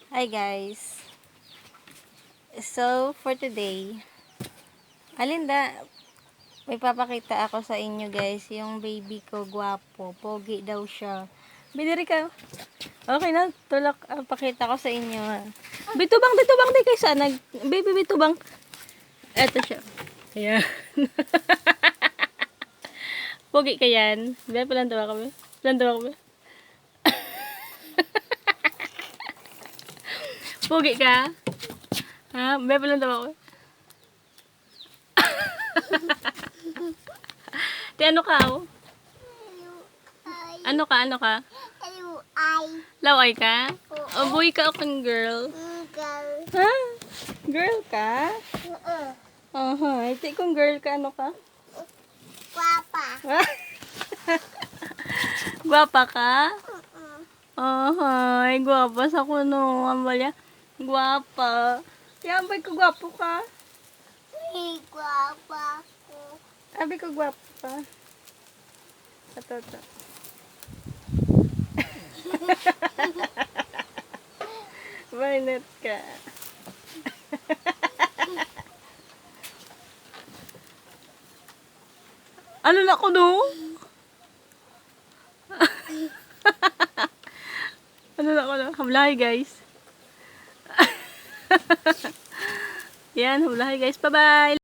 Hi guys. So, for today, Alinda, may papakita ako sa inyo guys. Yung baby ko, gwapo. Pogi daw siya. Bidiri ka. Okay na, tulak. Pakita ko sa inyo. Bitubang di kayo sana. Baby, bitubang. Eto siya. Ayan. Pogi ka yan. Be, palantawa kami. Palantawa kami. Pogi ka? Ha? Be, palantawa kami. Ti, ano ka, oh? Ano ka? Laway ka? O, boy ka o kang girl? Ha? Girl ka? Iti kung girl ka, ano ka? Guapa. Gwapa ka? Gwapa sa kuno. Ambalya. Gwapa. Kaya ambay ko gwapo ka? Guapa ko. Abi ko gwapo ka? Ito. Violet ka. Ano na ko no? Ano na ko no? Hamlahay guys. Yan, hamlahay guys. Bye-bye.